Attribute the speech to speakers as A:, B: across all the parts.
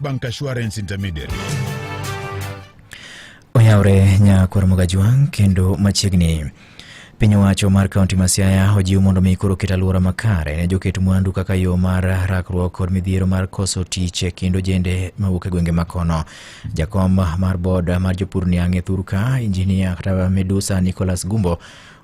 A: Bank Assurance Intermediary.
B: Oyaure Nyakwar Mogajwang kendo machiegni. Piny owacho mar kaunti ma Siaya ojiwo mondo mi koro ket alwora makare ne joket mwandu kaka yo mar rakruok kod midhiero mar koso tich kendo jende mawuok e gwenge makono. Jakom mar board mar jopur Niang' Thurka, injinia kata Medusa Nicholas Gumbo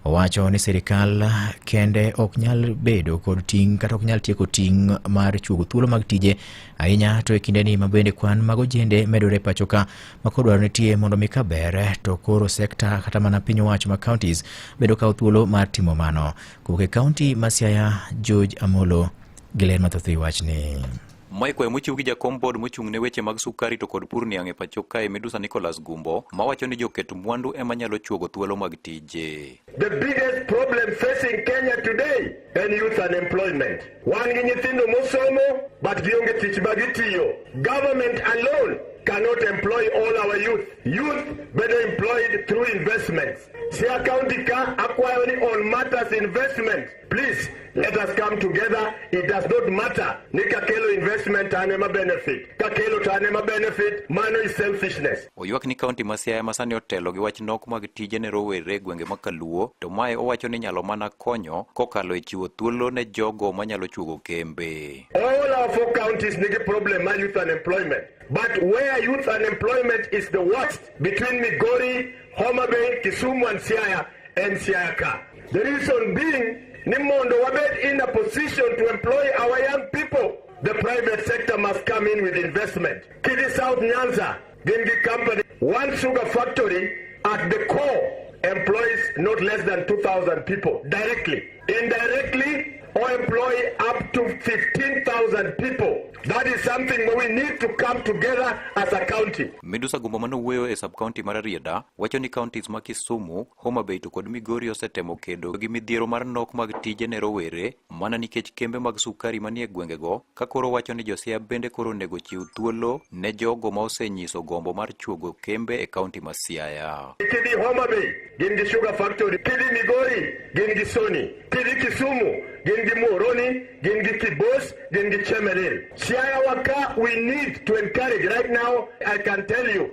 B: owacho ni serikal kende ok nyal bedo kod ting' kata ok nyal tieko ting' mar chuogo thuolo mag tije ahinya to e kinde ni mabende kwan mag ojende medore pachoka makodwaro nitie mondo mi kaber to koro sekta kata mana piny owacho ma counties bedo kawo thuolo mar timo mano. Kuke kaunti ma Siaya, George Amolo giler mathoth wachni.
C: Maikwe mochiw gi jakom board mochung' ne weche mag sukari to kod pur Niang' pachoka Medusa Nicholas Gumbo mawacho ni joket mwandu ema nyalo chuogo thuolo mag tije.
D: The biggest problem facing Kenya today is youth unemployment. Wan gi nyithindo mosomo but gionge tich magitiyo. Government alone cannot employ all our youth. Youth better employed through investments. Siaya County ka akwayo ni on matters investment. Please, let us come together. It does not matter. Ni kakelo investment anema benefit. Kakelo tanema benefit. Mano is selfishness.
C: Oyuak ni kaunti ma Siaya masani otelo gi wach nok mag tije ne rowere gwenge makaluo to mae owacho ni nyalo mana konyo kokalo e chiwo thuolo ne jogo manyalo chuogo kembe.
D: All our 4 counties nigi problem ma youth unemployment. But where youth unemployment is the worst between Migori, Homa Bay, Kisumu and Siaya ka. The reason being, Nimondo wabed in a position to employ our young people. The private sector must come in with investment. Kidi South Nyanza, Gengi Company, one sugar factory at the core employs not less than 2,000 people directly. Indirectly, or employ up to 15,000 people. That is something where we need to come together as a county.
C: Medusa Gumbo manowuoyo e sub-county mar Rieda wacho ni counties ma Kisumu, Homa Bay to kod Migori osetemo kedo gi midhiero mar nok mag tije ne rowere mana nikech kembe mag sukari manie gwengego ka koro wacho ni Siaya bende koro nego chiw thuolo ne jogo ma osenyiso gombo mar chuogo kembe e county ma Siaya.
D: Kidi Homa Bay, gin gi sugar factory. Kidi Migori, gin gi Sony. Kidi Kisumu, gin gi Moroni, gin gi Kibos, gin gi Chemelil. Siaya waka, we need to encourage right now. I can tell you,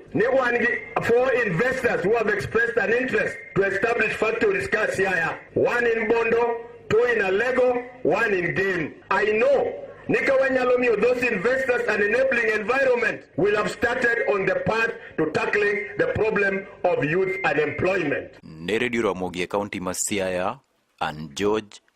D: for investors who have expressed an interest to establish factories ka Siaya. 1 in Bondo, 2 in Alego, 1 in Game. I know those investors an enabling environment will have started on the path to tackling the problem of youth unemployment.
C: Ne Radio Ramogi County ma Siaya and George